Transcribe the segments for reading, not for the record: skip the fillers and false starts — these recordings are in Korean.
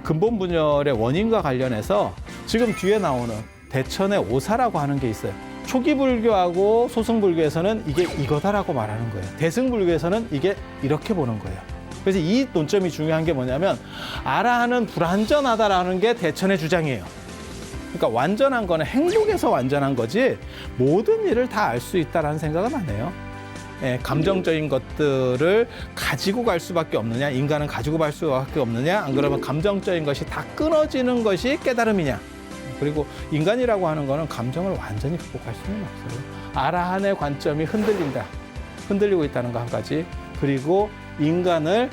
근본 분열의 원인과 관련해서 지금 뒤에 나오는 대천의 오사라고 하는 게 있어요. 초기 불교하고 소승 불교에서는 이게 이거다라고 말하는 거예요. 대승 불교에서는 이게 이렇게 보는 거예요. 그래서 이 논점이 중요한 게 뭐냐면 아라한은 불완전하다라는 게 대천의 주장이에요. 그러니까 완전한 거는 행복에서 완전한 거지 모든 일을 다 알 수 있다라는 생각은 안 해요. 예, 감정적인 것들을 가지고 갈 수밖에 없느냐, 인간은 가지고 갈 수밖에 없느냐, 안 그러면 감정적인 것이 다 끊어지는 것이 깨달음이냐. 그리고 인간이라고 하는 거는 감정을 완전히 극복할 수는 없어요. 아라한의 관점이 흔들린다. 흔들리고 있다는 거 한 가지. 그리고 인간을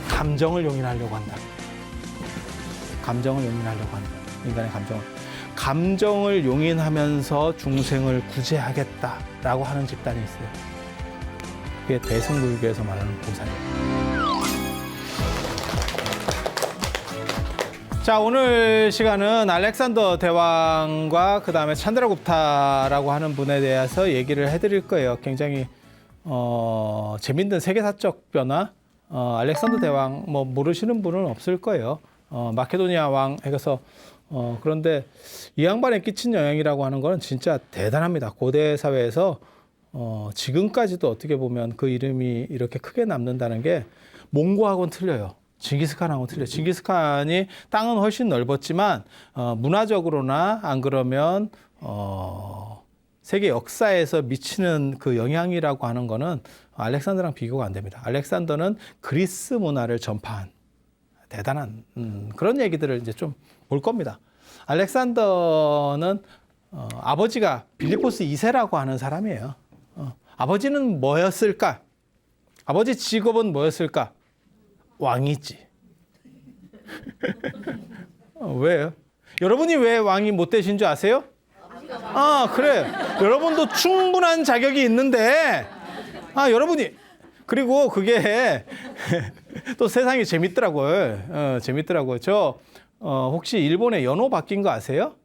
감정을 용인하려고 한다. 감정을 용인하려고 한다. 인간의 감정을 용인하면서 중생을 구제하겠다라고 하는 집단이 있어요. 그게 대승불교에서 말하는 보살이에요. 자, 오늘 시간은 알렉산더 대왕과 그 다음에 찬드라굽타라고 하는 분에 대해서 얘기를 해드릴 거예요. 굉장히 재밌는 세계사적 변화. 알렉산더 대왕 뭐 모르시는 분은 없을 거예요. 마케도니아 왕 해서 그런데 이 양반에 끼친 영향이라고 하는 거는 진짜 대단합니다. 고대 사회에서 지금까지도 어떻게 보면 그 이름이 이렇게 크게 남는다는 게 몽고하고는 틀려요. 징기스칸하고는 틀려요. 징기스칸이 땅은 훨씬 넓었지만 문화적으로나 안 그러면 세계 역사에서 미치는 그 영향이라고 하는 거는 알렉산더랑 비교가 안 됩니다. 알렉산더는 그리스 문화를 전파한 대단한 그런 얘기들을 이제 좀 볼 겁니다. 알렉산더는 아버지가 빌리포스 2세라고 하는 사람이에요. 아버지는 뭐였을까? 아버지 직업은 뭐였을까? 왕이지. 왜요? 여러분이 왜 왕이 못 되신 줄 아세요? 그래. 여러분도 충분한 자격이 있는데, 여러분이. 그리고 그게 또 세상이 재밌더라고요. 재밌더라고요. 혹시 일본에 연호 바뀐 거 아세요?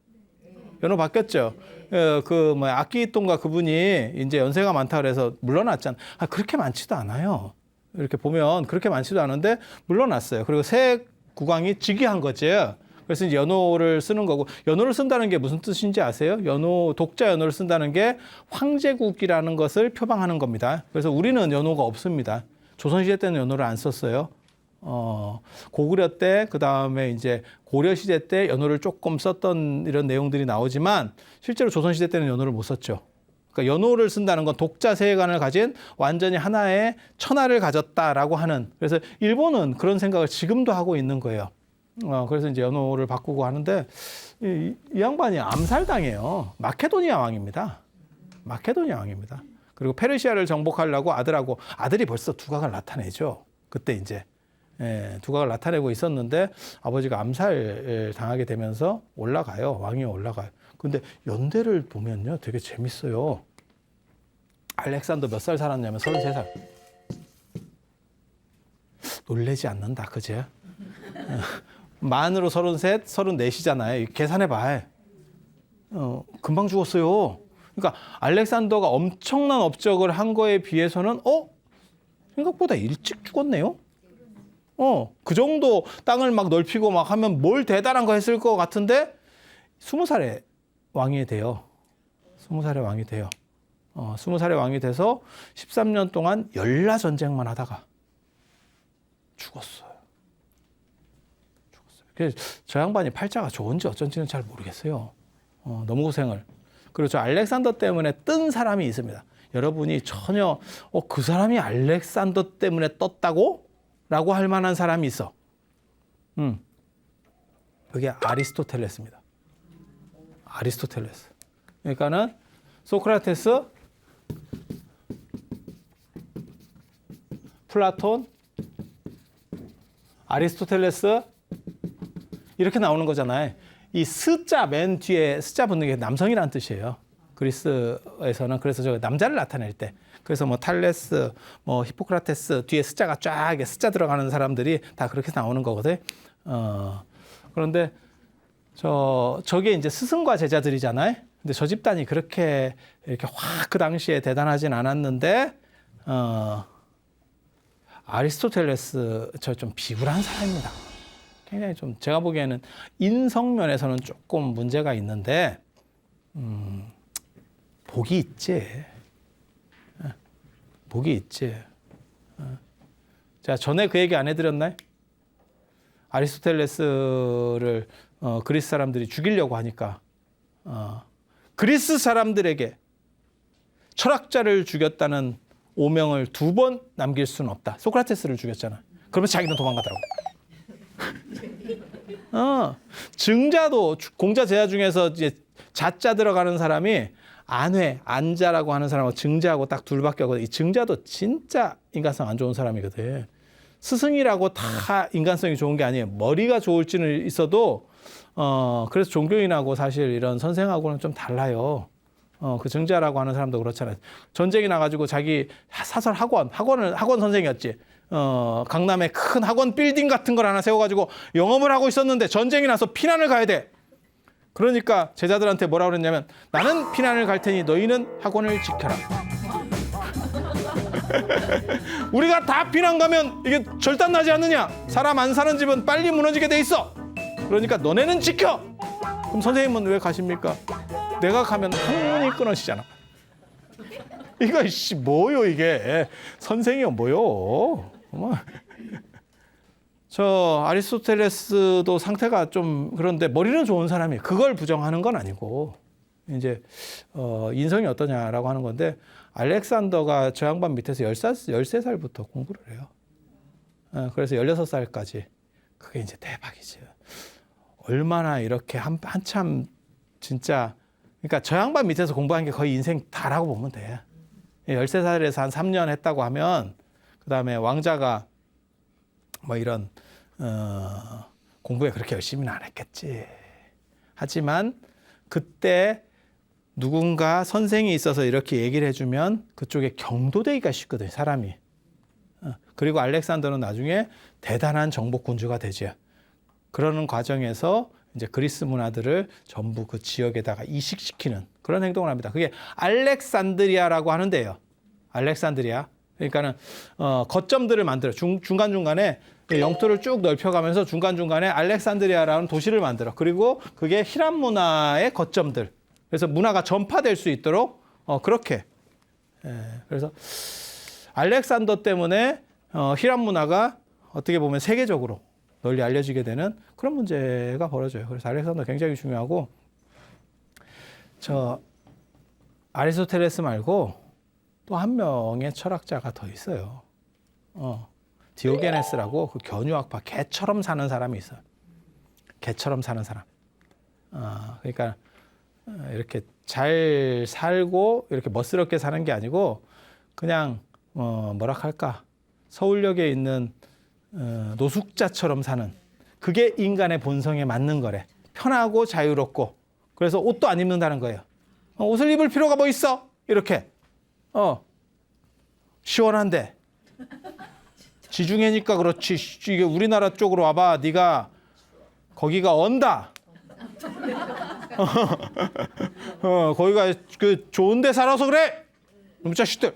연호 바뀌었죠. 아키히토인가 그분이 이제 연세가 많다 그래서 물러났잖아. 그렇게 많지도 않아요. 이렇게 보면 그렇게 많지도 않은데 물러났어요. 그리고 새 국왕이 즉위한 거죠. 그래서 이제 연호를 쓰는 거고, 연호를 쓴다는 게 무슨 뜻인지 아세요? 독자 연호를 쓴다는 게 황제국이라는 것을 표방하는 겁니다. 그래서 우리는 연호가 없습니다. 조선시대 때는 연호를 안 썼어요. 고구려 때, 그 다음에 이제 고려 시대 때 연호를 조금 썼던 이런 내용들이 나오지만 실제로 조선시대 때는 연호를 못 썼죠. 그러니까 연호를 쓴다는 건 독자 세계관을 가진 완전히 하나의 천하를 가졌다라고 하는, 그래서 일본은 그런 생각을 지금도 하고 있는 거예요. 그래서 이제 연호를 바꾸고 하는데 이 양반이 암살당해요. 마케도니아 왕입니다. 마케도니아 왕입니다. 그리고 페르시아를 정복하려고 아들이 벌써 두각을 나타내죠. 그때 이제 두각을 나타내고 있었는데 아버지가 암살 당하게 되면서 올라가요. 왕이 올라가요. 근데 연대를 보면요, 되게 재밌어요. 알렉산더 몇 살 살았냐면 33살. 놀래지 않는다, 그제? 만으로 33, 34이잖아요. 계산해봐. 금방 죽었어요. 그러니까 알렉산더가 엄청난 업적을 한 거에 비해서는 생각보다 일찍 죽었네요. 그 정도 땅을 막 넓히고 막 하면 뭘 대단한 거 했을 것 같은데 20살에 왕이 돼요. 20살에 왕이 돼요. 20살에 왕이 돼서 13년 동안 열라 전쟁만 하다가 죽었어요. 그래서 저 양반이 팔자가 좋은지 어쩐지는 잘 모르겠어요. 너무 고생을. 그리고 저 알렉산더 때문에 뜬 사람이 있습니다. 여러분이 전혀 그 사람이 알렉산더 때문에 떴다고? 라고 할 만한 사람이 있어. 그게 아리스토텔레스입니다. 아리스토텔레스. 그러니까는 소크라테스, 플라톤, 아리스토텔레스 이렇게 나오는 거잖아요. 이 스자 맨 뒤에 스자 붙는 게 남성이라는 뜻이에요. 그리스에서는 그래서 저 남자를 나타낼 때, 그래서 뭐 탈레스, 뭐 히포크라테스 뒤에 스자가 쫙 스자 들어가는 사람들이 다 그렇게 나오는 거거든. 그런데 저게 이제 스승과 제자들이잖아요. 근데 저 집단이 그렇게 이렇게 확 그 당시에 대단하진 않았는데 아리스토텔레스 저 좀 비굴한 사람입니다. 굉장히 좀 제가 보기에는 인성 면에서는 조금 문제가 있는데 복이 있지. 복이 있지. 제가 전에 그 얘기 안 해드렸나요? 아리스토텔레스를 그리스 사람들이 죽이려고 하니까 그리스 사람들에게 철학자를 죽였다는 오명을 2번 남길 수는 없다. 소크라테스를 죽였잖아. 그러면 자기는 도망가더라고. 증자도 공자 제자 중에서 이제 자자 들어가는 사람이 안회, 안자라고 하는 사람하고 증자하고 딱 둘밖에 없거든. 이 증자도 진짜 인간성 안 좋은 사람이거든. 스승이라고 다 인간성이 좋은 게 아니에요. 머리가 좋을지는 있어도 그래서 종교인하고 사실 이런 선생하고는 좀 달라요. 그 증자라고 하는 사람도 그렇잖아요. 전쟁이 나가지고 자기 사설 학원 선생이었지. 강남에 큰 학원 빌딩 같은 걸 하나 세워가지고 영업을 하고 있었는데 전쟁이 나서 피난을 가야 돼. 그러니까 제자들한테 뭐라 그랬냐면 나는 피난을 갈 테니 너희는 학원을 지켜라. 우리가 다 피난 가면 이게 절단 나지 않느냐? 사람 안 사는 집은 빨리 무너지게 돼 있어. 그러니까 너네는 지켜. 그럼 선생님은 왜 가십니까? 내가 가면 학문이 끊어지잖아. 이거 뭐요 이게? 선생이요 뭐요? 저 아리스토텔레스도 상태가 좀 그런데 머리는 좋은 사람이에요. 그걸 부정하는 건 아니고 이제 인성이 어떠냐라고 하는 건데 알렉산더가 저 양반 밑에서 13살부터 공부를 해요. 그래서 16살까지. 그게 이제 대박이죠. 얼마나 이렇게 한참 진짜 그러니까 저 양반 밑에서 공부한 게 거의 인생 다라고 보면 돼. 13살에서 한 3년 했다고 하면 그다음에 왕자가 뭐 이런 공부에 그렇게 열심히는 안 했겠지. 하지만 그때 누군가 선생이 있어서 이렇게 얘기를 해주면 그쪽에 경도되기가 쉽거든요, 사람이. 그리고 알렉산더는 나중에 대단한 정복군주가 되죠. 그러는 과정에서 이제 그리스 문화들을 전부 그 지역에다가 이식시키는 그런 행동을 합니다. 그게 알렉산드리아라고 하는데요. 알렉산드리아. 그러니까는 거점들을 만들어 중간중간에 영토를 쭉 넓혀가면서 중간중간에 알렉산드리아라는 도시를 만들어. 그리고 그게 히람 문화의 거점들. 그래서 문화가 전파될 수 있도록 그렇게. 그래서 알렉산더 때문에 히람 문화가 어떻게 보면 세계적으로 널리 알려지게 되는 그런 문제가 벌어져요. 그래서 알렉산더 굉장히 중요하고 저 아리스토텔레스 말고 또 한 명의 철학자가 더 있어요. 디오게네스라고 그 견유학파 개처럼 사는 사람이 있어요. 개처럼 사는 사람. 그러니까 이렇게 잘 살고 이렇게 멋스럽게 사는 게 아니고 그냥 뭐라 할까 서울역에 있는 노숙자처럼 사는 그게 인간의 본성에 맞는 거래. 편하고 자유롭고 그래서 옷도 안 입는다는 거예요. 옷을 입을 필요가 뭐 있어? 이렇게 시원한데 지중해니까 그렇지. 이게 우리나라 쪽으로 와봐. 네가 거기가 언다. 거기가 그 좋은데 살아서 그래. 놈 자식들.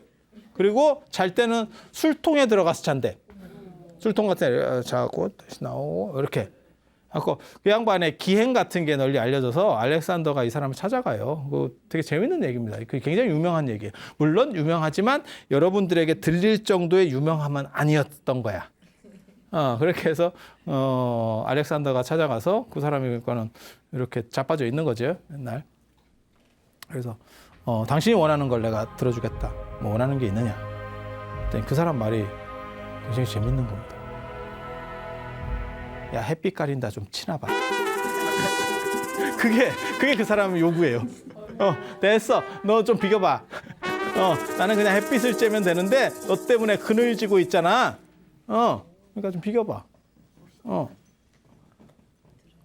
그리고 잘 때는 술통에 들어가서 잔대. 술통 같은 데 자고 다시 나오고 이렇게. 그 양반의 기행 같은 게 널리 알려져서 알렉산더가 이 사람을 찾아가요. 그 되게 재밌는 얘기입니다. 그게 굉장히 유명한 얘기예요. 물론 유명하지만 여러분들에게 들릴 정도의 유명함은 아니었던 거야. 그렇게 해서 알렉산더가 찾아가서 그 사람이 거는 이렇게 자빠져 있는 거죠. 맨날. 그래서 당신이 원하는 걸 내가 들어주겠다. 뭐 원하는 게 있느냐. 그 사람 말이 굉장히 재밌는 겁니다. 야, 햇빛 가린다 좀 치나봐. 그게 그 사람의 요구예요. 됐어. 너 좀 비켜봐. 나는 그냥 햇빛을 쬐면 되는데 너 때문에 그늘지고 있잖아. 그러니까 좀 비켜봐.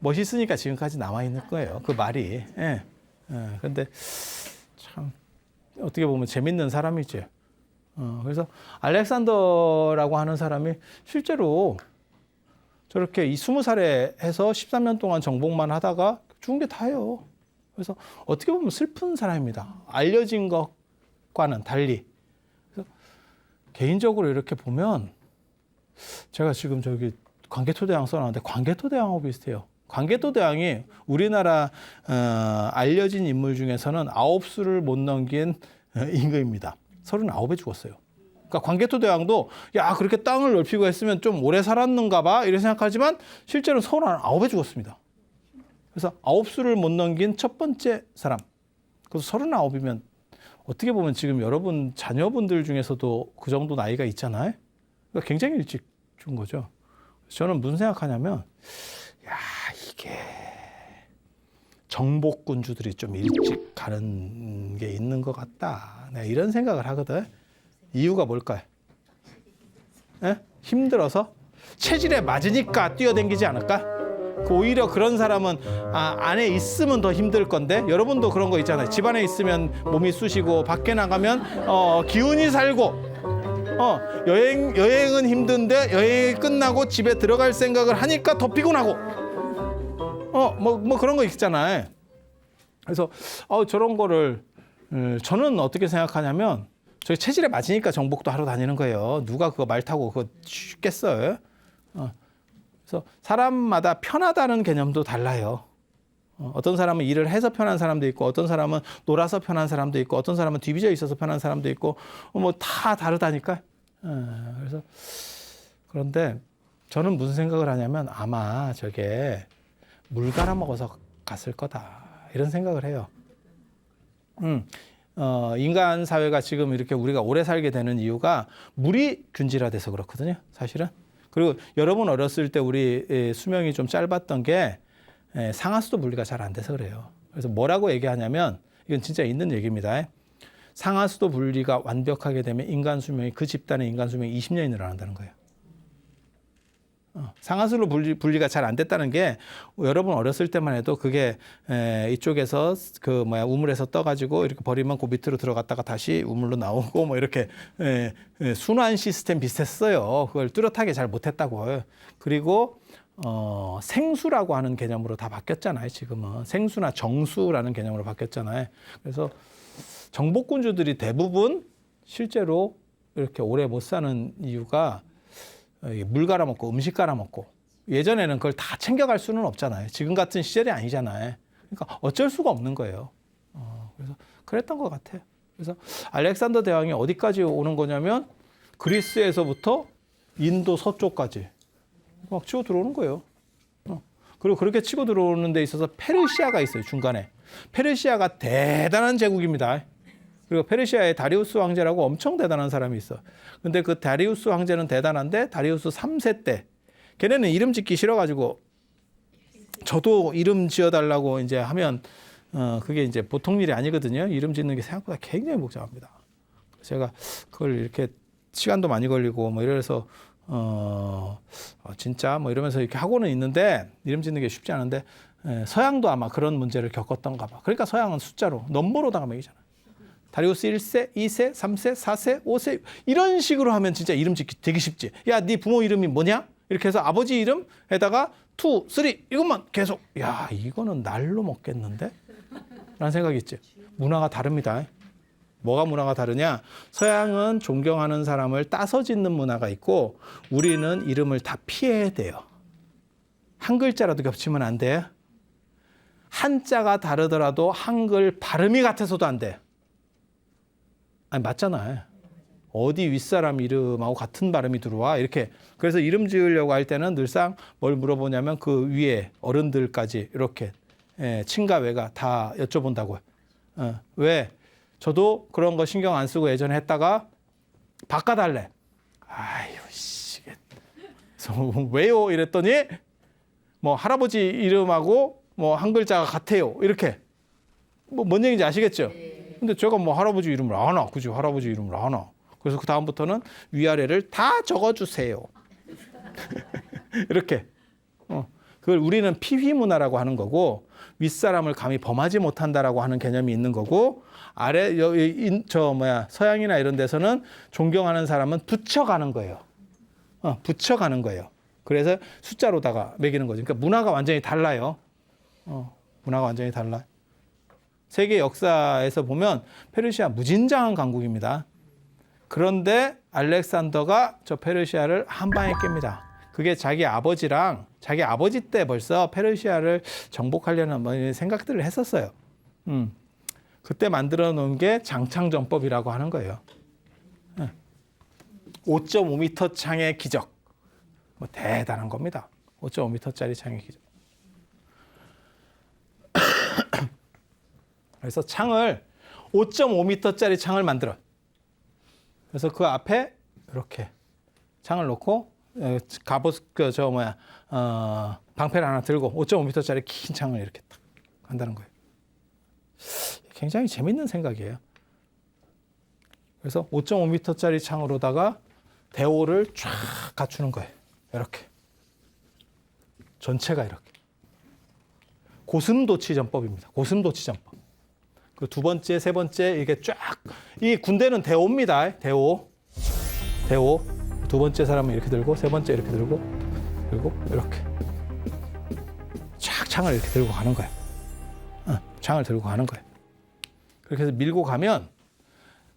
멋있으니까 지금까지 남아 있는 거예요. 그 말이. 근데 참 어떻게 보면 재밌는 사람이지. 그래서 알렉산더라고 하는 사람이 실제로 저렇게 이 20살에 해서 13년 동안 정복만 하다가 죽은 게 다예요. 그래서 어떻게 보면 슬픈 사람입니다. 알려진 것과는 달리. 그래서 개인적으로 이렇게 보면 제가 지금 저기 광개토대왕 써놨는데 광개토대왕하고 비슷해요. 광개토대왕이 우리나라 알려진 인물 중에서는 9수를 못 넘긴 임금입니다. 39에 죽었어요. 그러니까 광개토대왕도 야 그렇게 땅을 넓히고 했으면 좀 오래 살았는가 봐 이렇게 생각하지만 실제로 39에 죽었습니다. 그래서 9수를 못 넘긴 첫 번째 사람. 그래서 39이면 어떻게 보면 지금 여러분 자녀분들 중에서도 그 정도 나이가 있잖아요. 그러니까 굉장히 일찍 준 거죠. 저는 무슨 생각하냐면 야 이게 정복군주들이 좀 일찍 가는 게 있는 것 같다. 내가 이런 생각을 하거든. 이유가 뭘까요? 에? 힘들어서? 체질에 맞으니까 뛰어댕기지 않을까? 오히려 그런 사람은 안에 있으면 더 힘들 건데 여러분도 그런 거 있잖아요. 집안에 있으면 몸이 쑤시고 밖에 나가면 기운이 살고 여행은 힘든데 여행이 끝나고 집에 들어갈 생각을 하니까 더 피곤하고 뭐 그런 거 있잖아요. 그래서 저런 거를 저는 어떻게 생각하냐면 저희 체질에 맞으니까 정복도 하러 다니는 거예요. 누가 그거 말 타고 그거 쉽겠어요? 그래서 사람마다 편하다는 개념도 달라요. 어떤 사람은 일을 해서 편한 사람도 있고 어떤 사람은 놀아서 편한 사람도 있고 어떤 사람은 뒤비져 있어서 편한 사람도 있고 뭐 다 다르다니까. 그래서 그런데 저는 무슨 생각을 하냐면 아마 저게 물 갈아 먹어서 갔을 거다 이런 생각을 해요. 인간 사회가 지금 이렇게 우리가 오래 살게 되는 이유가 물이 균질화돼서 그렇거든요, 사실은. 그리고 여러분 어렸을 때 우리 수명이 좀 짧았던 게 상하수도 분리가 잘 안 돼서 그래요. 그래서 뭐라고 얘기하냐면 이건 진짜 있는 얘기입니다. 상하수도 분리가 완벽하게 되면 인간 수명이 그 집단의 인간 수명이 20년이 늘어난다는 거예요. 상하수도 분리가 잘 안 됐다는 게 여러분 어렸을 때만 해도 그게 이쪽에서 우물에서 떠가지고 이렇게 버리면 그 밑으로 들어갔다가 다시 우물로 나오고 뭐 이렇게 순환 시스템 비슷했어요. 그걸 뚜렷하게 잘 못했다고. 그리고 생수라고 하는 개념으로 다 바뀌었잖아요. 지금은 생수나 정수라는 개념으로 바뀌었잖아요. 그래서 정복군주들이 대부분 실제로 이렇게 오래 못 사는 이유가 물 갈아먹고 음식 갈아먹고 예전에는 그걸 다 챙겨갈 수는 없잖아요. 지금 같은 시절이 아니잖아요. 그러니까 어쩔 수가 없는 거예요. 그래서 그랬던 것 같아요. 그래서 알렉산더 대왕이 어디까지 오는 거냐면 그리스에서부터 인도 서쪽까지 막 치고 들어오는 거예요. 그리고 그렇게 치고 들어오는 데 있어서 페르시아가 있어요. 중간에. 페르시아가 대단한 제국입니다. 그리고 페르시아의 다리우스 황제라고 엄청 대단한 사람이 있어. 근데 그 다리우스 황제는 대단한데 다리우스 3세 때 걔네는 이름 짓기 싫어가지고 저도 이름 지어달라고 이제 하면 그게 이제 보통 일이 아니거든요. 이름 짓는 게 생각보다 굉장히 복잡합니다. 제가 그걸 이렇게 시간도 많이 걸리고 뭐 이래서 진짜 뭐 이러면서 이렇게 하고는 있는데 이름 짓는 게 쉽지 않은데 서양도 아마 그런 문제를 겪었던가 봐. 그러니까 서양은 숫자로 넘버로다가 매기잖아. 다리우스 1세, 2세, 3세, 4세, 5세 이런 식으로 하면 진짜 이름 짓기 되게 쉽지. 야, 네 부모 이름이 뭐냐? 이렇게 해서 아버지 이름에다가 2, 3 이것만 계속. 야, 이거는 날로 먹겠는데? 라는 생각이 있지. 문화가 다릅니다. 뭐가 문화가 다르냐? 서양은 존경하는 사람을 따서 짓는 문화가 있고 우리는 이름을 다 피해야 돼요. 한 글자라도 겹치면 안 돼. 한자가 다르더라도 한글 발음이 같아서도 안 돼. 아니 맞잖아요. 어디 윗사람 이름하고 같은 발음이 들어와 이렇게. 그래서 이름 지으려고 할 때는 늘상 뭘 물어보냐면 그 위에 어른들까지 이렇게 친가 외가 다 여쭤본다고요. 왜? 저도 그런 거 신경 안 쓰고 예전에 했다가 바꿔달래. 아유 씨. 그래서 왜요? 이랬더니 뭐 할아버지 이름하고 뭐 한 글자가 같아요. 이렇게. 뭐 뭔 얘기인지 아시겠죠? 근데 제가 뭐 할아버지 이름을 아나, 그죠? 할아버지 이름을 아나. 그래서 그 다음부터는 위아래를 다 적어주세요. 이렇게. 그걸 우리는 피휘 문화라고 하는 거고 윗사람을 감히 범하지 못한다라고 하는 개념이 있는 거고 아래 서양이나 이런 데서는 존경하는 사람은 붙여가는 거예요. 붙여가는 거예요. 그래서 숫자로다가 매기는 거죠. 그러니까 문화가 완전히 달라요. 문화가 완전히 달라. 세계 역사에서 보면 페르시아 무진장한 강국입니다. 그런데 알렉산더가 저 페르시아를 한 방에 깹니다. 그게 자기 아버지 때 벌써 페르시아를 정복하려는 뭐 생각들을 했었어요. 그때 만들어 놓은 게 장창전법이라고 하는 거예요. 5.5m 창의 기적. 뭐 대단한 겁니다. 5.5m짜리 창의 기적. 그래서 창을 5.5m짜리 창을 만들어. 그래서 그 앞에 이렇게 창을 놓고 갑옷 방패를 하나 들고 5.5m짜리 긴 창을 이렇게 딱 한다는 거예요. 굉장히 재밌는 생각이에요. 그래서 5.5m짜리 창으로다가 대오를 쫙 갖추는 거예요. 이렇게 전체가 이렇게 고슴도치 전법입니다. 고슴도치 전법. 그 두 번째, 세 번째 이게 쫙 이 군대는 대오입니다. 대오. 두 번째 사람은 이렇게 들고 세 번째 이렇게 들고 이렇게 쫙 창을 이렇게 들고 가는 거예요. 창을 들고 가는 거예요. 그렇게 해서 밀고 가면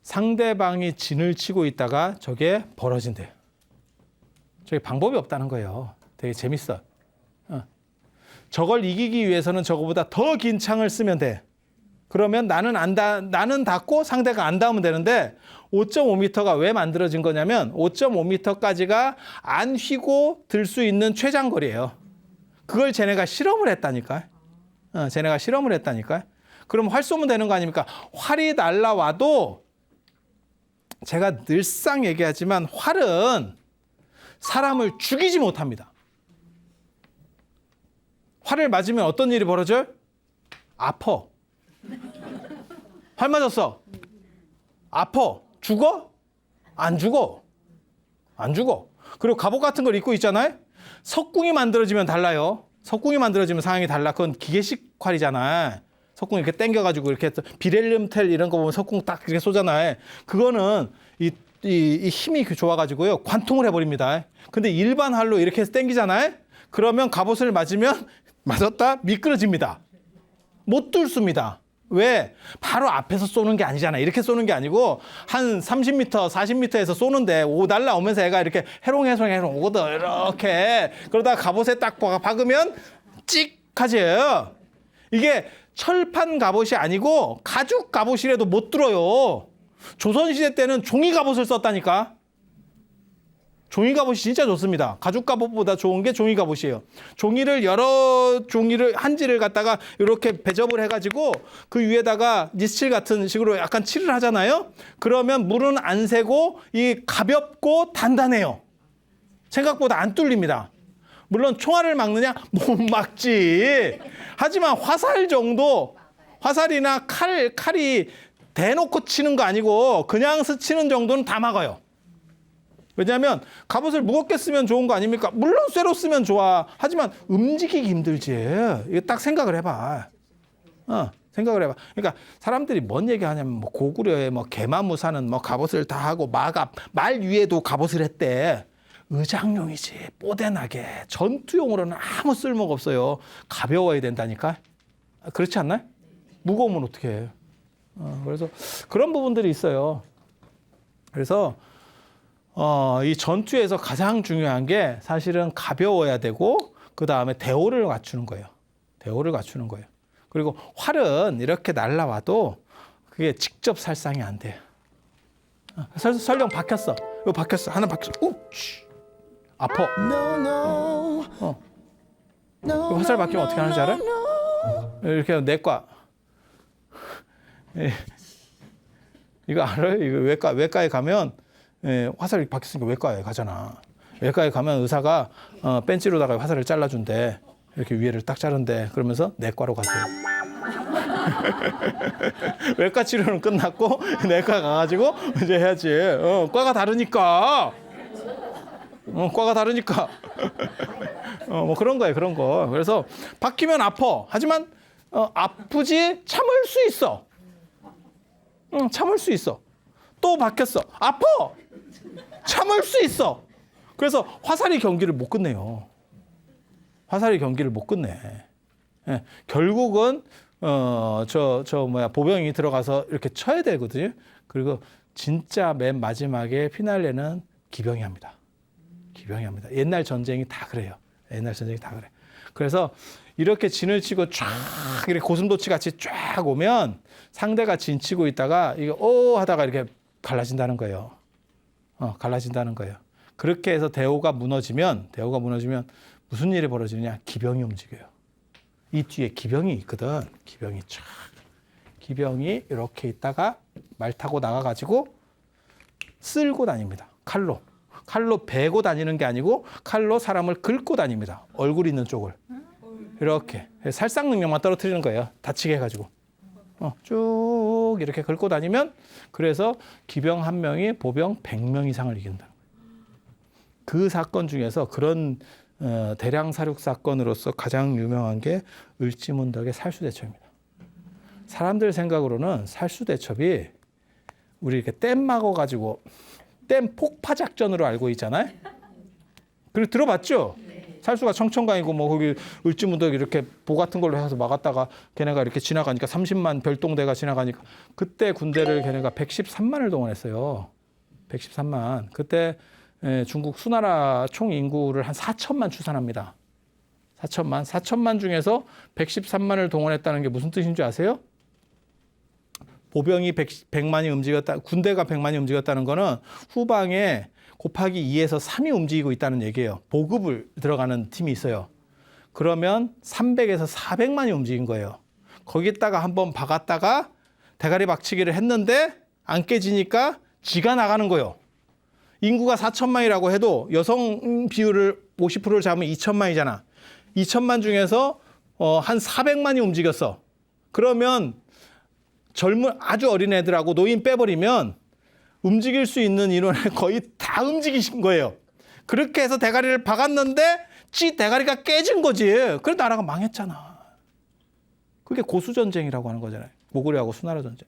상대방이 진을 치고 있다가 저게 벌어진대요. 저게 방법이 없다는 거예요. 되게 재밌어. 저걸 이기기 위해서는 저거보다 더 긴 창을 쓰면 돼. 그러면 나는 닿고 상대가 안 닿으면 되는데 5.5m가 왜 만들어진 거냐면 5.5m까지가 안 휘고 들 수 있는 최장거리예요. 그걸 쟤네가 실험을 했다니까. 쟤네가 실험을 했다니까. 그럼 활 쏘면 되는 거 아닙니까? 활이 날라와도 제가 늘상 얘기하지만 활은 사람을 죽이지 못합니다. 활을 맞으면 어떤 일이 벌어져요? 아파. 활 맞았어. 아파. 죽어? 안 죽어. 안 죽어. 그리고 갑옷 같은 걸 입고 있잖아요. 석궁이 만들어지면 달라요. 석궁이 만들어지면 상황이 달라. 그건 기계식 활이잖아. 석궁 이렇게 당겨가지고 이렇게 비렐리움 텔 이런 거 보면 석궁 딱 이렇게 쏘잖아요. 그거는 이 힘이 좋아가지고요. 관통을 해버립니다. 근데 일반 활로 이렇게 해서 당기잖아요. 그러면 갑옷을 맞았다? 미끄러집니다. 못 뚫습니다. 왜? 바로 앞에서 쏘는 게 아니잖아. 이렇게 쏘는 게 아니고 한 30m, 40m에서 쏘는데 날라오면서 애가 이렇게 해롱 오거든. 이렇게. 그러다가 갑옷에 딱 박으면 찍 하지. 이게 철판 갑옷이 아니고 가죽 갑옷이라도 못 뚫어요. 조선시대 때는 종이 갑옷을 썼다니까. 종이 갑옷이 진짜 좋습니다. 가죽 갑옷보다 좋은 게 종이 갑옷이에요. 여러 종이를 한지를 갖다가 이렇게 배접을 해가지고 그 위에다가 니스칠 같은 식으로 약간 칠을 하잖아요. 그러면 물은 안 새고 이 가볍고 단단해요. 생각보다 안 뚫립니다. 물론 총알을 막느냐? 못 막지. 하지만 화살이나 칼이 대놓고 치는 거 아니고 그냥 스치는 정도는 다 막아요. 왜냐하면 갑옷을 무겁게 쓰면 좋은 거 아닙니까? 물론 쇠로 쓰면 좋아. 하지만 움직이기 힘들지. 이거 딱 생각을 해봐. 생각을 해봐. 그러니까 사람들이 뭔 얘기하냐면 뭐 고구려에 뭐 개마무사는 뭐 갑옷을 다 하고 말 위에도 갑옷을 했대. 의장용이지. 뽀대나게. 전투용으로는 아무 쓸모가 없어요. 가벼워야 된다니까. 그렇지 않나요? 무거우면 어떻게 해. 그래서 그런 부분들이 있어요. 그래서 이 전투에서 가장 중요한 게 사실은 가벼워야 되고 그 다음에 대오를 갖추는 거예요. 대오를 갖추는 거예요. 그리고 활은 이렇게 날라와도 그게 직접 살상이 안 돼요. 설령 박혔어. 이거 박혔어. 하나 박혔어. 아파. 화살 박히면 어떻게 하는지 알아요? 이렇게 내과. 이거 알아요? 이거 외과에 가면 화살이 박혔으니까 외과에 가잖아. 외과에 가면 의사가 벤치로다가 화살을 잘라준대. 이렇게 위에를 딱 자른대. 그러면서 내과로 가세요. 외과 치료는 끝났고 내과 가가지고 이제 해야지. 과가 다르니까. 과가 다르니까. 뭐 그런 거예요, 그런 거. 그래서 박히면 아파. 하지만 아프지 참을 수 있어. 참을 수 있어. 또 박혔어. 아파. 참을 수 있어. 그래서 화살이 경기를 못 끝내요. 화살이 경기를 못 끝내. 예, 결국은 보병이 들어가서 이렇게 쳐야 되거든요. 그리고 진짜 맨 마지막에 피날레는 기병이 합니다. 기병. 기병이 합니다. 옛날 전쟁이 다 그래요. 옛날 전쟁이 다 그래. 그래서 이렇게 진을 치고 쫙 이렇게 고슴도치 같이 쫙 오면 상대가 진 치고 있다가 이게 하다가 이렇게 갈라진다는 거예요. 갈라진다는 거예요. 그렇게 해서 대오가 무너지면 무슨 일이 벌어지느냐? 기병이 움직여요. 이 뒤에 기병이 있거든. 기병이 이렇게 있다가 말 타고 나가가지고 쓸고 다닙니다. 칼로 베고 다니는 게 아니고 칼로 사람을 긁고 다닙니다. 얼굴 있는 쪽을. 이렇게 살상 능력만 떨어뜨리는 거예요. 다치게 해가지고. 쭉 이렇게 긁고 다니면 그래서 기병 한 명이 보병 100명 이상을 이긴다. 그 사건 중에서 그런 대량 사륙 사건으로서 가장 유명한 게 을지문덕의 살수대첩입니다. 사람들 생각으로는 살수대첩이 우리 이렇게 댐 막아가지고 댐 폭파 작전으로 알고 있잖아요. 그리고 들어봤죠? 살수가 청천강이고 뭐 거기 을지문덕 이렇게 보 같은 걸로 해서 막았다가 걔네가 이렇게 지나가니까 30만 별동대가 지나가니까 그때 군대를 걔네가 113만을 동원했어요. 113만. 그때 중국 수나라 총 인구를 한 4천만 추산합니다. 4천만 중에서 113만을 동원했다는 게 무슨 뜻인 줄 아세요? 보병이 100만이 움직였다, 군대가 100만이 움직였다는 거는 후방에 곱하기 2에서 3이 움직이고 있다는 얘기예요. 보급을 들어가는 팀이 있어요. 그러면 300에서 400만이 움직인 거예요. 거기다가 한번 박았다가 대가리 박치기를 했는데 안 깨지니까 지가 나가는 거예요. 인구가 4천만이라고 해도 여성 비율을 50%를 잡으면 2천만이잖아. 2천만 중에서 한 400만이 움직였어. 그러면 젊은 아주 어린 애들하고 노인 빼버리면 움직일 수 있는 인원을 거의 다 움직이신 거예요. 그렇게 해서 대가리를 박았는데 지 대가리가 깨진 거지. 그래서 나라가 망했잖아. 그게 고수전쟁이라고 하는 거잖아요. 고구려하고 수나라 전쟁.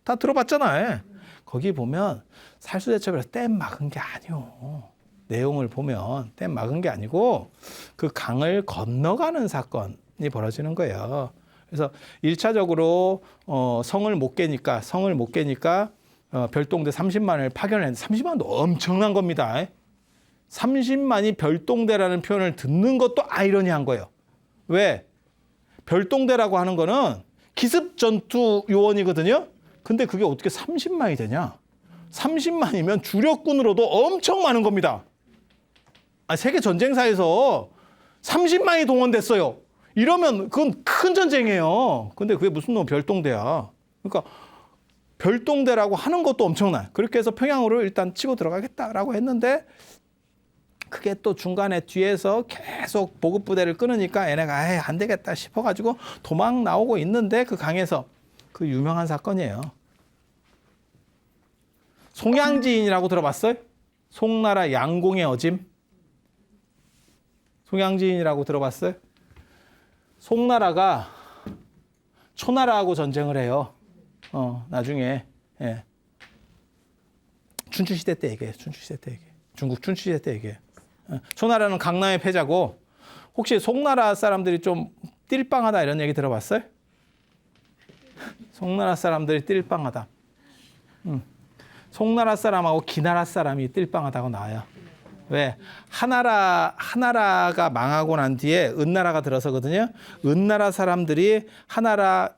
다 들어봤잖아요. 거기 보면 살수대첩에서 댐 막은 게 아니오. 내용을 보면 댐 막은 게 아니고 그 강을 건너가는 사건이 벌어지는 거예요. 그래서 1차적으로 성을 못 깨니까 별동대 30만을 파견을 했는데 30만도 엄청난 겁니다. 30만이 별동대라는 표현을 듣는 것도 아이러니한 거예요. 왜? 별동대라고 하는 거는 기습 전투 요원이거든요. 근데 그게 어떻게 30만이 되냐? 30만이면 주력군으로도 엄청 많은 겁니다. 세계 전쟁사에서 30만이 동원됐어요. 이러면 그건 큰 전쟁이에요. 근데 그게 무슨 놈 별동대야. 그러니까 별동대라고 하는 것도 엄청나. 그렇게 해서 평양으로 일단 치고 들어가겠다라고 했는데 그게 또 중간에 뒤에서 계속 보급부대를 끊으니까 얘네가 안 되겠다 싶어가지고 도망 나오고 있는데 그 강에서 그 유명한 사건이에요. 송양지인이라고 들어봤어요? 송나라 양공의 어짐? 송양지인이라고 들어봤어요? 송나라가 초나라하고 전쟁을 해요. 나중에. 예. 춘추시대 때 얘기해요. 중국 춘추시대 때 얘기해요. 초나라는 강남의 패자고 혹시 송나라 사람들이 좀 띨빵하다 이런 얘기 들어봤어요? 송나라 사람들이 띨빵하다. 송나라 사람하고 기나라 사람이 띨빵하다고 나와요. 왜? 하나라가 망하고 난 뒤에 은나라가 들어서거든요. 은나라 사람들이 하나라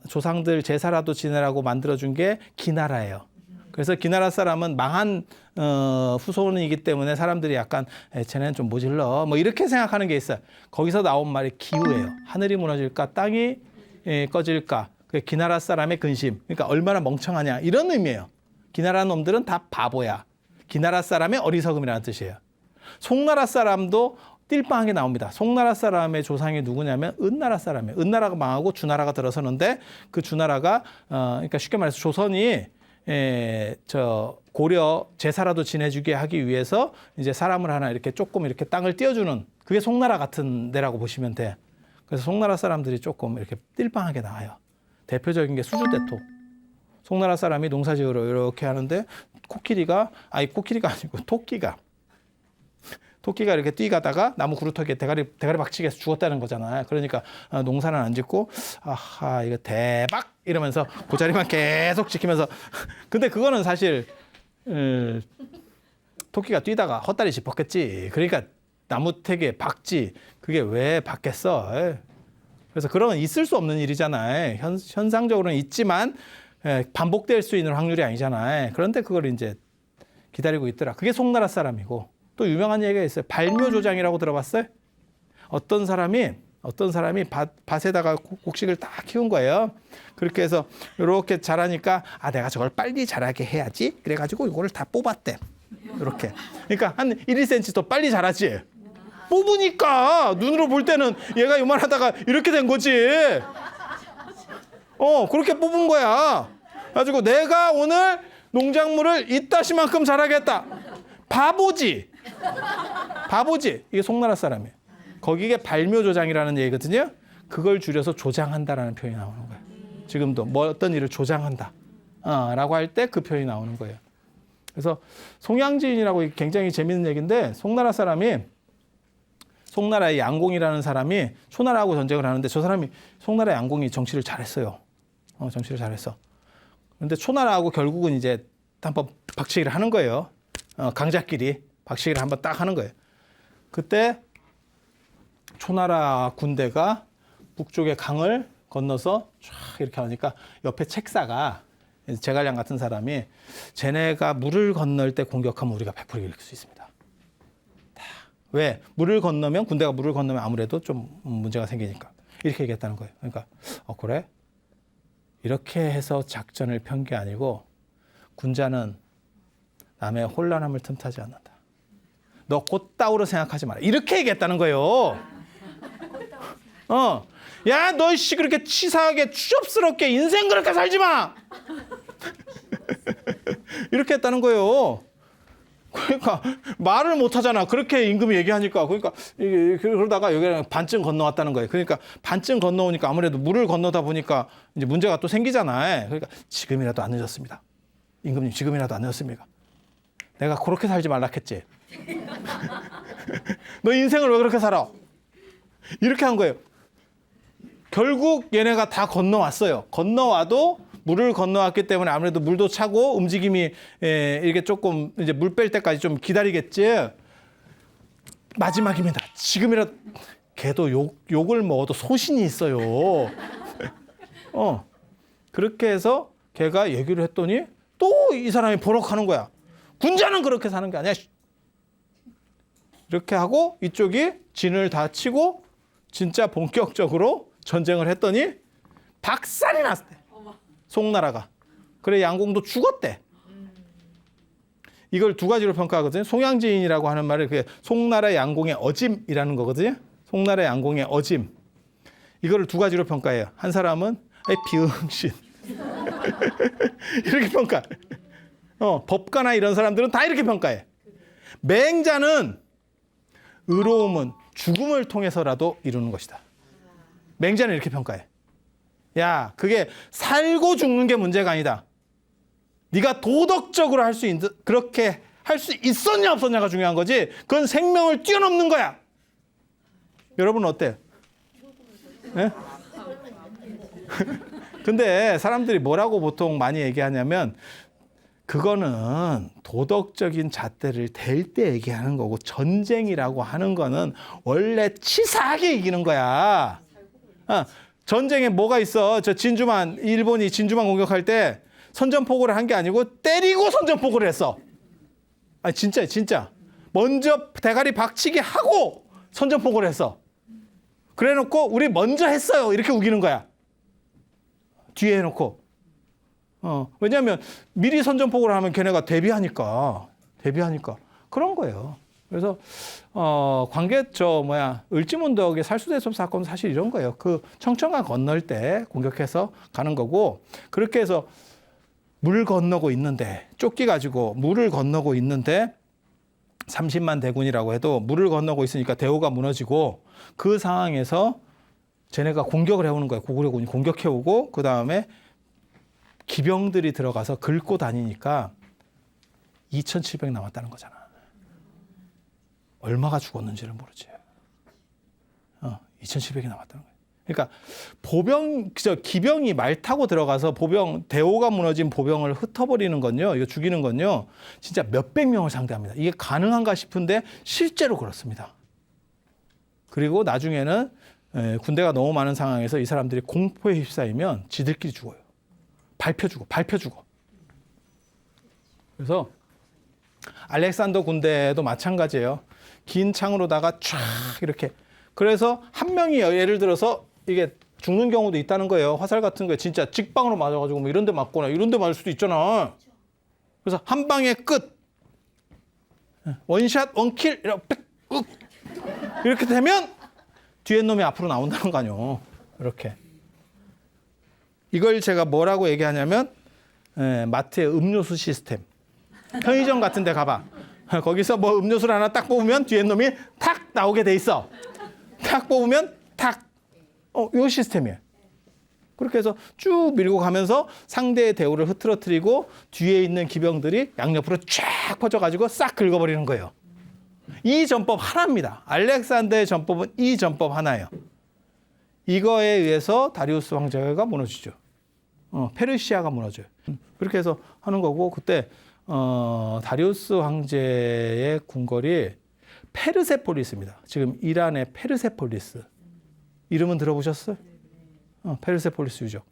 조상들 제사라도 지내라고 만들어준 게 기나라예요. 그래서 기나라 사람은 망한 후손이기 때문에 사람들이 약간 쟤네는 좀 모질러 뭐 이렇게 생각하는 게 있어요. 거기서 나온 말이 기우예요. 하늘이 무너질까 땅이 꺼질까. 그게 기나라 사람의 근심. 그러니까 얼마나 멍청하냐 이런 의미예요. 기나라 놈들은 다 바보야. 기나라 사람의 어리석음이라는 뜻이에요. 송나라 사람도 띨빵하게 나옵니다. 송나라 사람의 조상이 누구냐면 은나라 사람이에요. 은나라가 망하고 주나라가 들어서는데 그 주나라가 그러니까 쉽게 말해서 조선이 고려 제사라도 지내주게 하기 위해서 이제 사람을 하나 이렇게 조금 이렇게 땅을 띄워주는 그게 송나라 같은 데라고 보시면 돼. 그래서 송나라 사람들이 조금 이렇게 띨빵하게 나와요. 대표적인 게 수주대토. 송나라 사람이 농사지으러 이렇게 하는데 코끼리가 아니고 토끼가 이렇게 뛰가다가 나무 그루터기에 대가리 박치기해서 죽었다는 거잖아요. 그러니까 농사는 안 짓고 아하 이거 대박 이러면서 그 자리만 계속 지키면서 근데 그거는 사실 토끼가 뛰다가 헛다리 짚었겠지. 그러니까 나무태기에 박지. 그게 왜 박겠어? 그래서 그런 건 있을 수 없는 일이잖아요. 현상적으로는 있지만 반복될 수 있는 확률이 아니잖아요. 그런데 그걸 이제 기다리고 있더라. 그게 송나라 사람이고, 또 유명한 얘기가 있어요. 발묘조장이라고 들어봤어요? 어떤 사람이 밭에다가 곡식을 다 키운 거예요. 그렇게 해서 이렇게 자라니까 내가 저걸 빨리 자라게 해야지. 그래가지고 이거를 다 뽑았대. 이렇게. 그러니까 한 1, 2cm 더 빨리 자라지. 뽑으니까 눈으로 볼 때는 얘가 요만하다가 이렇게 된 거지. 그렇게 뽑은 거야. 가지고 내가 오늘 농작물을 이따시만큼 자라겠다. 바보지. 이게 송나라 사람이에요. 거기에 발묘조장이라는 얘기거든요. 그걸 줄여서 조장한다라는 표현이 나오는 거예요. 지금도 뭐 어떤 일을 조장한다 라고 할 때 그 표현이 나오는 거예요. 그래서 송양지인이라고 굉장히 재밌는 얘기인데, 송나라의 양공이라는 사람이 초나라하고 전쟁을 하는데, 저 사람이 송나라 양공이 정치를 잘했어요. 정치를 잘했어. 그런데 초나라하고 결국은 이제 한번 박치기를 하는 거예요. 강자끼리 박치기를 한번 딱 하는 거예요. 그때 초나라 군대가 북쪽의 강을 건너서 쫙 이렇게 하니까 옆에 책사가, 제갈량 같은 사람이, 쟤네가 물을 건널 때 공격하면 우리가 100% 이길 수 있습니다. 왜? 물을 건너면, 군대가 물을 건너면 아무래도 좀 문제가 생기니까. 이렇게 얘기했다는 거예요. 그러니까 그래? 이렇게 해서 작전을 편 게 아니고, 군자는 남의 혼란함을 틈타지 않는다. 너 곧따우로 생각하지 마라. 이렇게 얘기했다는 거예요. 야, 너 그렇게 치사하게 추접스럽게 인생 그렇게 살지 마. 이렇게 했다는 거예요. 그러니까 말을 못 하잖아. 그렇게 임금이 얘기하니까. 그러니까 그러다가 여기는 반쯤 건너왔다는 거예요. 그러니까 반쯤 건너오니까 아무래도 물을 건너다 보니까 이제 문제가 또 생기잖아요. 그러니까 지금이라도 안 늦었습니다. 임금님, 지금이라도 안 늦었습니까? 내가 그렇게 살지 말라 했지. 너 인생을 왜 그렇게 살아? 이렇게 한 거예요. 결국 얘네가 다 건너왔어요. 건너와도 물을 건너왔기 때문에 아무래도 물도 차고 움직임이 이렇게 조금 이제 물 뺄 때까지 좀 기다리겠지. 마지막입니다. 지금이라도. 걔도 욕을 먹어도 소신이 있어요. 그렇게 해서 걔가 얘기를 했더니 또 이 사람이 번혹하는 거야. 군자는 그렇게 사는 게 아니야. 이렇게 하고 이쪽이 진을 다 치고 진짜 본격적으로 전쟁을 했더니 박살이 났대. 송나라가. 그래 양공도 죽었대. 이걸 두 가지로 평가하거든요. 송양지인이라고 하는 말을 그게 송나라 양공의 어짐이라는 거거든요. 송나라 양공의 어짐. 이거를 두 가지로 평가해요. 한 사람은 비응신. 이렇게 평가. 법가나 이런 사람들은 다 이렇게 평가해. 맹자는 의로움은 죽음을 통해서라도 이루는 것이다. 맹자는 이렇게 평가해. 야, 그게 살고 죽는 게 문제가 아니다. 네가 도덕적으로 할 수 있는, 그렇게 할 수 있었냐 없었냐가 중요한 거지. 그건 생명을 뛰어넘는 거야. 여러분은 어때요? 네? 근데 사람들이 뭐라고 보통 많이 얘기하냐면, 그거는 도덕적인 잣대를 댈 때 얘기하는 거고, 전쟁이라고 하는 거는 원래 치사하게 이기는 거야. 전쟁에 뭐가 있어? 일본이 진주만 공격할 때 선전포고를 한 게 아니고 때리고 선전포고를 했어. 진짜. 먼저 대가리 박치기 하고 선전포고를 했어. 그래 놓고 우리 먼저 했어요. 이렇게 우기는 거야. 뒤에 해놓고. 왜냐하면 미리 선전포고를 하면 걔네가 대비하니까. 그런 거예요. 그래서 을지문덕의 살수대첩 사건은 사실 이런 거예요. 그 청천강 건널 때 공격해서 가는 거고, 그렇게 해서 물 건너고 있는데, 쫓기 가지고 물을 건너고 있는데 30만 대군이라고 해도 물을 건너고 있으니까 대오가 무너지고, 그 상황에서 쟤네가 공격을 해오는 거예요. 고구려군이 공격해오고, 그 다음에 기병들이 들어가서 긁고 다니니까 2,700 남았다는 거잖아. 얼마가 죽었는지를 모르지. 2,700이 남았다는 거예요. 그러니까 기병이 말 타고 들어가서 대오가 무너진 보병을 흩어버리는 건요, 이거 죽이는 건요, 진짜 몇백 명을 상대합니다. 이게 가능한가 싶은데 실제로 그렇습니다. 그리고 나중에는 군대가 너무 많은 상황에서 이 사람들이 공포에 휩싸이면 지들끼리 죽어요. 밟혀 죽어. 그래서 알렉산더 군대도 마찬가지예요. 긴 창으로다가 쫙 이렇게. 그래서 한 명이 예를 들어서 이게 죽는 경우도 있다는 거예요. 화살 같은 거에 진짜 직방으로 맞아가지고 뭐 이런 데 맞거나 이런 데 맞을 수도 있잖아. 그래서 한 방에 끝. 원샷, 원킬, 이렇게 되면 뒤에 놈이 앞으로 나온다는 거 아니에요. 이렇게. 이걸 제가 뭐라고 얘기하냐면 마트의 음료수 시스템. 편의점 같은 데 가봐. 거기서 뭐 음료수를 하나 딱 뽑으면 뒤에 놈이 탁 나오게 돼 있어. 탁 뽑으면 탁. 요 시스템이에요. 그렇게 해서 쭉 밀고 가면서 상대의 대우를 흐트러뜨리고 뒤에 있는 기병들이 양옆으로 쫙 퍼져가지고 싹 긁어버리는 거예요. 이 전법 하나입니다. 알렉산더의 전법은 이 전법 하나예요. 이거에 의해서 다리우스 황제가 무너지죠. 페르시아가 무너져요. 그렇게 해서 하는 거고, 그때 다리우스 황제의 궁궐이 페르세폴리스입니다. 지금 이란의 페르세폴리스. 이름은 들어보셨어요? 페르세폴리스 유적.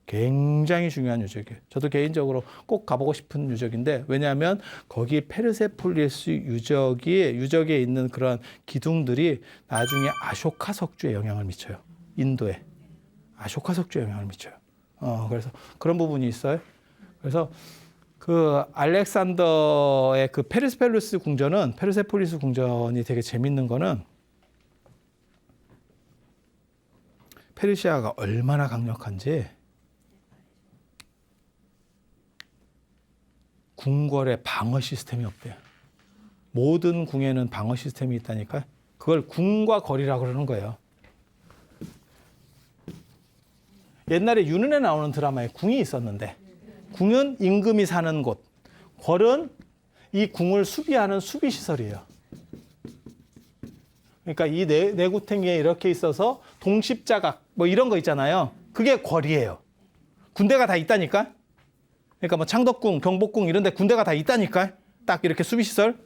굉장히 중요한 유적이에요. 저도 개인적으로 꼭 가보고 싶은 유적인데, 왜냐하면 거기 페르세폴리스 유적에 있는 그런 기둥들이 나중에 아쇼카 석주에 영향을 미쳐요. 인도에. 아쇼카 석주에 영향을 미쳐요. 그래서 그런 부분이 있어요. 그래서 그 알렉산더의 그 페르세폴리스 궁전이 되게 재밌는 거는 페르시아가 얼마나 강력한지 궁궐에 방어 시스템이 없대요. 모든 궁에는 방어 시스템이 있다니까. 그걸 궁과 거리라고 그러는 거예요. 옛날에 윤은에 나오는 드라마에 궁이 있었는데, 궁은 임금이 사는 곳, 궐은 이 궁을 수비하는 수비시설이에요. 그러니까 이 내구탱이에 이렇게 있어서 동십자각 뭐 이런 거 있잖아요. 그게 궐이에요. 군대가 다 있다니까. 그러니까 뭐 창덕궁, 경복궁 이런 데 군대가 다 있다니까. 딱 이렇게 수비시설.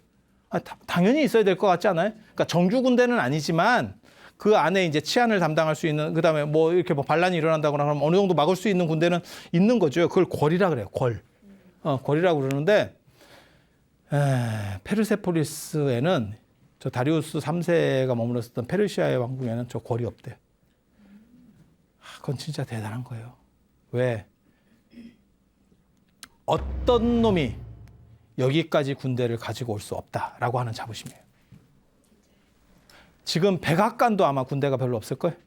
당연히 있어야 될 것 같지 않아요? 그러니까 정규 군대는 아니지만 그 안에 이제 치안을 담당할 수 있는, 그다음에 뭐 이렇게 뭐 반란이 일어난다거나 그러면 어느 정도 막을 수 있는 군대는 있는 거죠. 그걸 궐이라 그래요. 궐. 궐이라고 그러는데, 페르세폴리스에는 저 다리우스 3세가 머물렀었던 페르시아의 왕궁에는 저 궐이 없대요. 그건 진짜 대단한 거예요. 왜? 어떤 놈이 여기까지 군대를 가지고 올 수 없다라고 하는 자부심이에요. 지금 백악관도 아마 군대가 별로 없을 거예요.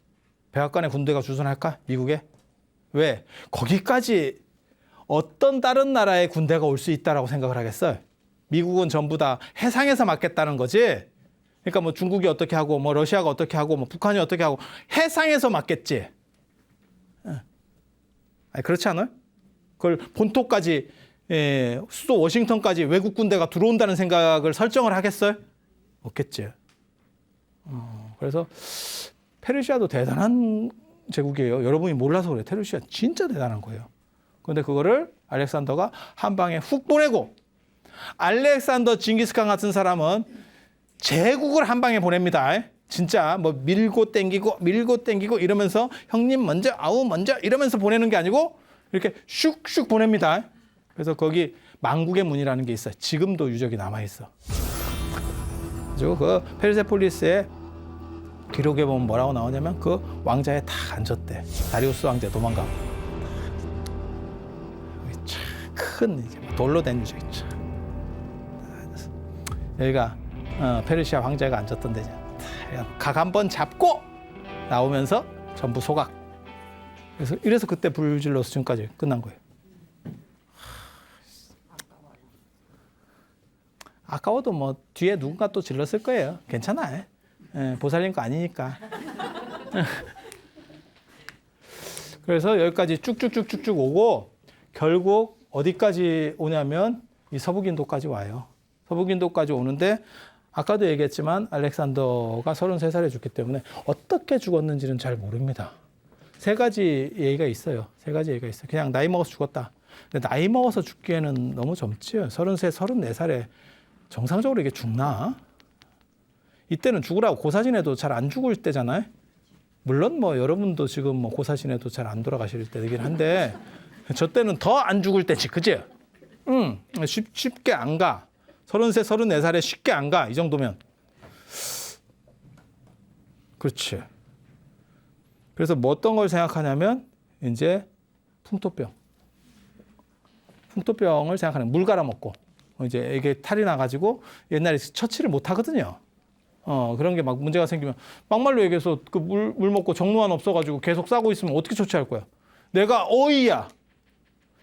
백악관에 군대가 주둔할까? 미국에? 왜? 거기까지 어떤 다른 나라의 군대가 올 수 있다라고 생각을 하겠어요? 미국은 전부 다 해상에서 막겠다는 거지. 그러니까 뭐 중국이 어떻게 하고, 뭐 러시아가 어떻게 하고, 뭐 북한이 어떻게 하고, 해상에서 막겠지. 아니, 그렇지 않아요? 그걸 본토까지, 수도 워싱턴까지 외국 군대가 들어온다는 생각을 설정을 하겠어요? 없겠지. 그래서 페르시아도 대단한 제국이에요. 여러분이 몰라서 그래요. 페르시아 진짜 대단한 거예요. 그런데 그거를 알렉산더가 한 방에 훅 보내고, 알렉산더 징기스칸 같은 사람은 제국을 한 방에 보냅니다. 진짜 뭐 밀고 땡기고 이러면서 형님 먼저, 아우 먼저 이러면서 보내는 게 아니고 이렇게 슉슉 보냅니다. 그래서 거기 망국의 문이라는 게 있어요. 지금도 유적이 남아있어. 그리고 그 페르세폴리스의 기록에 보면 뭐라고 나오냐면 그 왕자에 다 앉았대. 다리우스 왕자 도망가고. 큰 이제 돌로 된 유적이 참. 여기가 페르시아 황제가 앉았던 데죠. 각 한 번 잡고 나오면서 전부 소각. 이래서 그때 불질러서 지금까지 끝난 거예요. 아까워도 뭐 뒤에 누군가 또 질렀을 거예요. 괜찮아. 보살님 거 아니니까. 그래서 여기까지 쭉쭉쭉쭉쭉 오고 결국 어디까지 오냐면 이 서북인도까지 와요. 서북인도까지 오는데 아까도 얘기했지만 알렉산더가 33살에 죽기 때문에 어떻게 죽었는지는 잘 모릅니다. 세 가지 얘기가 있어요. 세 가지 얘기가 있어요. 그냥 나이 먹어서 죽었다. 근데 나이 먹어서 죽기에는 너무 젊지요. 33, 34살에 정상적으로 이게 죽나? 이때는 죽으라고 고사진해도 잘 안 죽을 때잖아요. 물론 뭐 여러분도 지금 뭐 고사진해도 잘 안 돌아가실 때이긴 한데 저 때는 더 안 죽을 때지, 그지? 쉽게 안 가. 33, 34살에 쉽게 안 가. 이 정도면. 그렇지. 그래서 뭐 어떤 걸 생각하냐면 이제 풍토병. 풍토병을 생각하는 물 갈아먹고 이제 이게 탈이 나가지고 옛날에 처치를 못 하거든요. 그런 게 막 문제가 생기면 막말로 얘기해서 그 물 먹고 정루환 없어가지고 계속 싸고 있으면 어떻게 처치할 거야? 내가 어이야.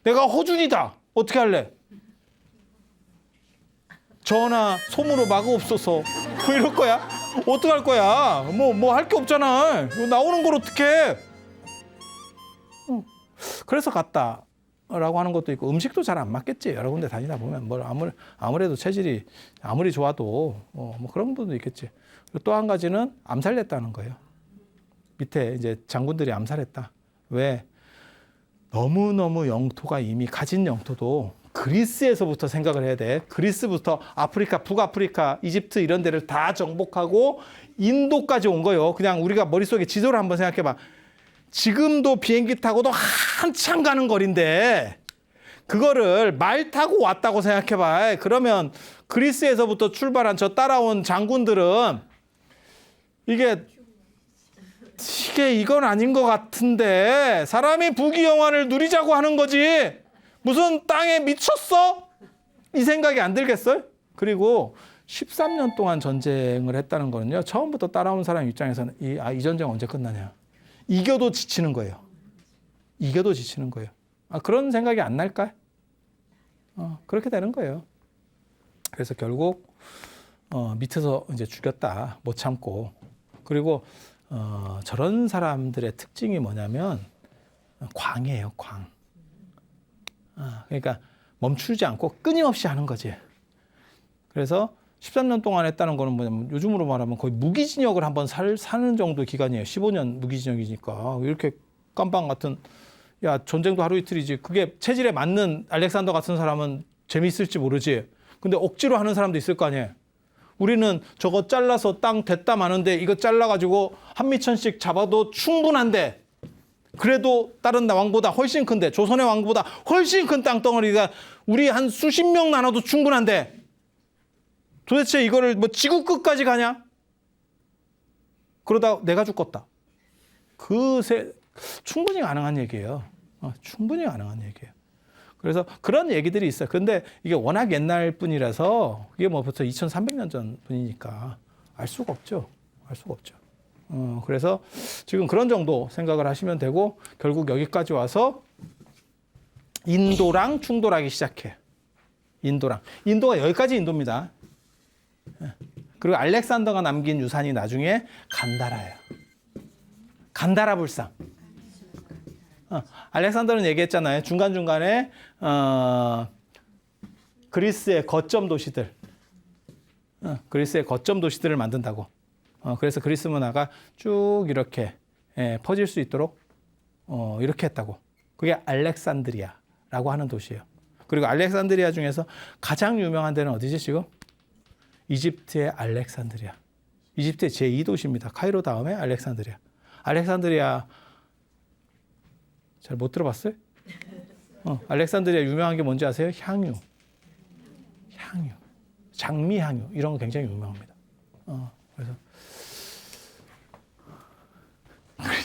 내가 허준이다. 어떻게 할래? 전하 소무로 막아없어서 뭐 이럴 거야? 어떻게 할 거야? 뭐 할 게 없잖아. 나오는 걸 어떻게? 그래서 갔다라고 하는 것도 있고 음식도 잘 안 맞겠지. 여러 군데 다니다 보면 뭘 아무래도 체질이 아무리 좋아도 뭐 그런 부분도 있겠지. 또 한 가지는 암살했다는 거예요. 밑에 이제 장군들이 암살했다. 왜? 너무너무 영토가 이미 가진 영토도 그리스에서부터 생각을 해야 돼. 그리스부터 아프리카, 북아프리카, 이집트 이런 데를 다 정복하고 인도까지 온 거예요. 그냥 우리가 머릿속에 지도를 한번 생각해봐. 지금도 비행기 타고도 한참 가는 거리인데 그거를 말 타고 왔다고 생각해봐. 그러면 그리스에서부터 출발한 저 따라온 장군들은 이건 아닌 것 같은데 사람이 부귀영화를 누리자고 하는 거지 무슨 땅에 미쳤어? 이 생각이 안 들겠어요? 그리고 13년 동안 전쟁을 했다는 거는요. 처음부터 따라온 사람 입장에서는 이 전쟁 언제 끝나냐. 이겨도 지치는 거예요. 이겨도 지치는 거예요. 그런 생각이 안 날까요? 그렇게 되는 거예요. 그래서 결국 밑에서 이제 죽였다. 못 참고. 그리고 저런 사람들의 특징이 뭐냐면 광이에요. 광. 그러니까 멈추지 않고 끊임없이 하는 거지. 그래서 13년 동안 했다는 거는 뭐냐면 요즘으로 말하면 거의 무기징역을 한번 사는 정도 기간이에요. 15년 무기징역이니까. 이렇게 깜빵 같은 야 전쟁도 하루 이틀이지. 그게 체질에 맞는 알렉산더 같은 사람은 재미있을지 모르지. 근데 억지로 하는 사람도 있을 거 아니에요. 우리는 저거 잘라서 땅 됐다 마는데 이거 잘라가지고 한미천씩 잡아도 충분한데 그래도 다른 왕보다 훨씬 큰데 조선의 왕보다 훨씬 큰 땅덩어리가 우리 한 수십 명 나눠도 충분한데 도대체 이거를 뭐 지구 끝까지 가냐? 그러다 내가 죽겠다. 충분히 가능한 얘기예요. 충분히 가능한 얘기예요. 그래서 그런 얘기들이 있어요. 근데 이게 워낙 옛날 뿐이라서 이게 뭐 벌써 2300년 전 뿐이니까 알 수가 없죠. 알 수가 없죠. 그래서 지금 그런 정도 생각을 하시면 되고 결국 여기까지 와서 인도랑 충돌하기 시작해. 인도가 여기까지 인도입니다. 그리고 알렉산더가 남긴 유산이 나중에 간다라예요. 간다라 불상. 알렉산더는 얘기했잖아요. 중간중간에 그리스의 거점 도시들. 그리스의 거점 도시들을 만든다고. 그래서 그리스 문화가 쭉 이렇게 퍼질 수 있도록 이렇게 했다고. 그게 알렉산드리아라고 하는 도시예요. 그리고 알렉산드리아 중에서 가장 유명한 데는 어디지 지금? 이집트의 알렉산드리아. 이집트의 제2도시입니다. 카이로 다음에 알렉산드리아. 알렉산드리아 잘 못 들어봤어요? 알렉산드리아 유명한 게 뭔지 아세요? 향유. 장미향유. 이런 거 굉장히 유명합니다. 그래서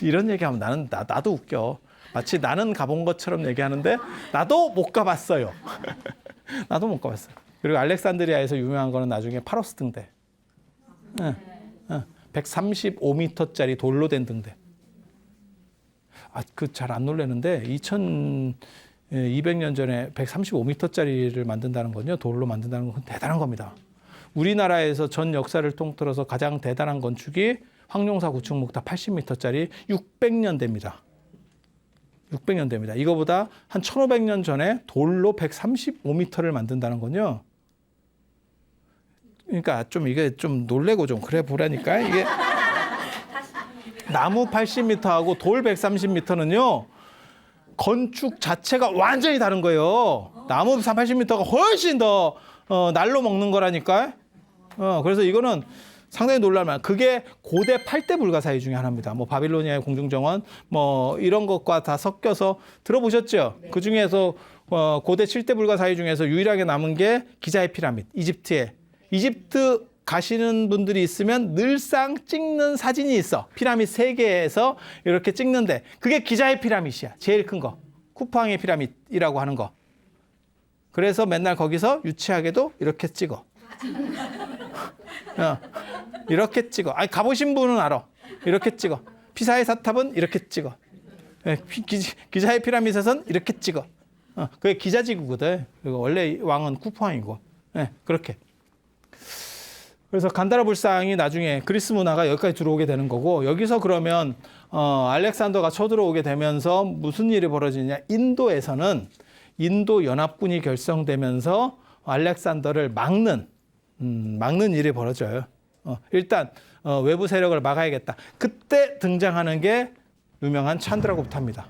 이런 얘기하면 나도 웃겨. 마치 나는 가본 것처럼 얘기하는데 나도 못 가봤어요. 나도 못 가봤어요. 그리고 알렉산드리아에서 유명한 거는 나중에 파로스 등대. 135m짜리 돌로 된 등대. 잘 안 놀라는데 2200년 전에 135m짜리를 만든다는 건요. 돌로 만든다는 건 대단한 겁니다. 우리나라에서 전 역사를 통틀어서 가장 대단한 건축이 황룡사 구축목탑 80m짜리 600년 됩니다. 600년 됩니다. 이거보다 한 1500년 전에 돌로 135m를 만든다는 건요. 그러니까 좀 이게 좀 놀래고 좀 그래 보라니까. 이게 나무 80m하고 돌 130m는요. 건축 자체가 완전히 다른 거예요. 나무 80m가 훨씬 더 날로 먹는 거라니까. 그래서 이거는 상당히 놀랄만. 그게 고대 8대 불가사의 중에 하나입니다. 뭐 바빌로니아의 공중정원 뭐 이런 것과 다 섞여서 들어보셨죠? 네. 그 중에서 고대 7대 불가사의 중에서 유일하게 남은 게 기자의 피라미드. 이집트 가시는 분들이 있으면 늘상 찍는 사진이 있어. 피라미드 3개에서 이렇게 찍는데 그게 기자의 피라미드야. 제일 큰 거. 쿠팡의 피라미드라고 하는 거. 그래서 맨날 거기서 유치하게도 이렇게 찍어. 이렇게 찍어. 아니 가보신 분은 알아. 이렇게 찍어. 피사의 사탑은 이렇게 찍어. 기자의 피라미드에서는 이렇게 찍어. 그게 기자지구거든. 그리고 원래 왕은 쿠팡이고. 그렇게. 그래서 간다라 불상이 나중에 그리스 문화가 여기까지 들어오게 되는 거고, 여기서 그러면 알렉산더가 쳐들어오게 되면서 무슨 일이 벌어지냐? 인도에서는 인도 연합군이 결성되면서 알렉산더를 막는 일이 벌어져요. 일단 외부 세력을 막아야겠다. 그때 등장하는 게 유명한 찬드라굽타입니다.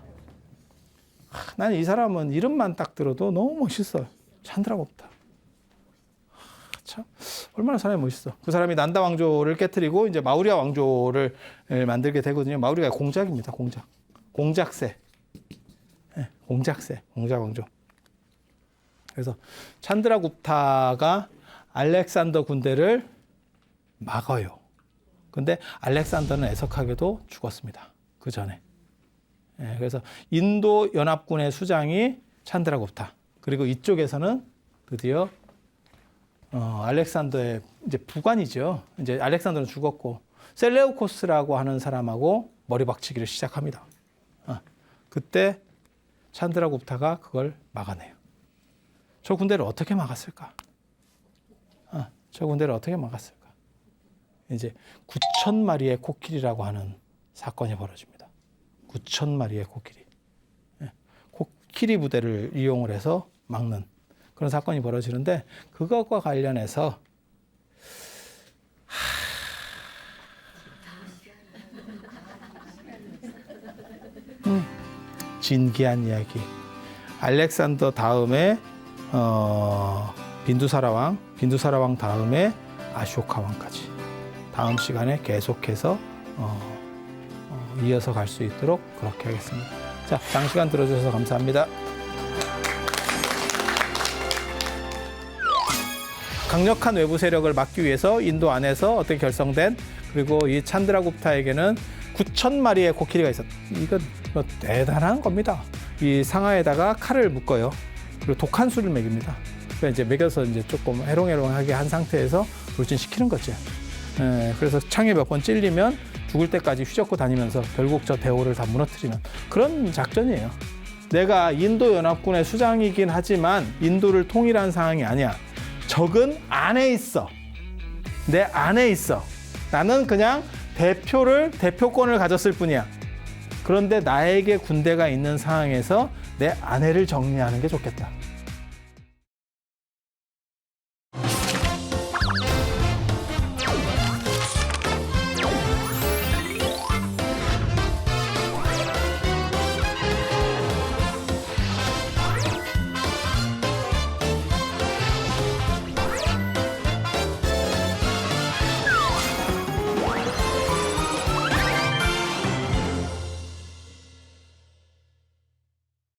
나는 이 사람은 이름만 딱 들어도 너무 멋있어요. 찬드라굽타. 참 얼마나 사람이 멋있어. 그 사람이 난다 왕조를 깨뜨리고 이제 마우리아 왕조를 만들게 되거든요. 마우리아가 공작입니다. 공작세. 공작 왕조. 그래서 찬드라굽타가 알렉산더 군대를 막아요. 근데 알렉산더는 애석하게도 죽었습니다. 그 전에. 그래서 인도 연합군의 수장이 찬드라굽타. 그리고 이쪽에서는 드디어 알렉산더의 이제 부관이죠. 이제 알렉산더는 죽었고 셀레우코스라고 하는 사람하고 머리박치기를 시작합니다. 그때 찬드라굽타가 그걸 막아내요. 저 군대를 어떻게 막았을까? 이제 9,000마리의 코끼리라고 하는 사건이 벌어집니다. 9,000마리의 코끼리. 코끼리 부대를 이용을 해서 막는 그런 사건이 벌어지는데, 그것과 관련해서 진기한 이야기. 알렉산더 다음에 빈두사라 왕 다음에 아쇼카 왕까지 다음 시간에 계속해서 이어서 갈 수 있도록 그렇게 하겠습니다. 자, 장시간 들어주셔서 감사합니다. 강력한 외부 세력을 막기 위해서 인도 안에서 어떻게 결성된, 그리고 이 찬드라굽타에게는 9,000마리의 코끼리가 있었다. 이건 뭐 대단한 겁니다. 이 상하에다가 칼을 묶어요. 그리고 독한 술을 먹입니다. 이제 먹여서 이제 조금 해롱해롱하게 한 상태에서 돌진시키는 거죠. 그래서 창에 몇 번 찔리면 죽을 때까지 휘젓고 다니면서 결국 저 대오를 다 무너뜨리는 그런 작전이에요. 내가 인도 연합군의 수장이긴 하지만 인도를 통일한 상황이 아니야. 적은 안에 있어. 내 안에 있어. 나는 그냥 대표권을 가졌을 뿐이야. 그런데 나에게 군대가 있는 상황에서 내 아내를 정리하는 게 좋겠다.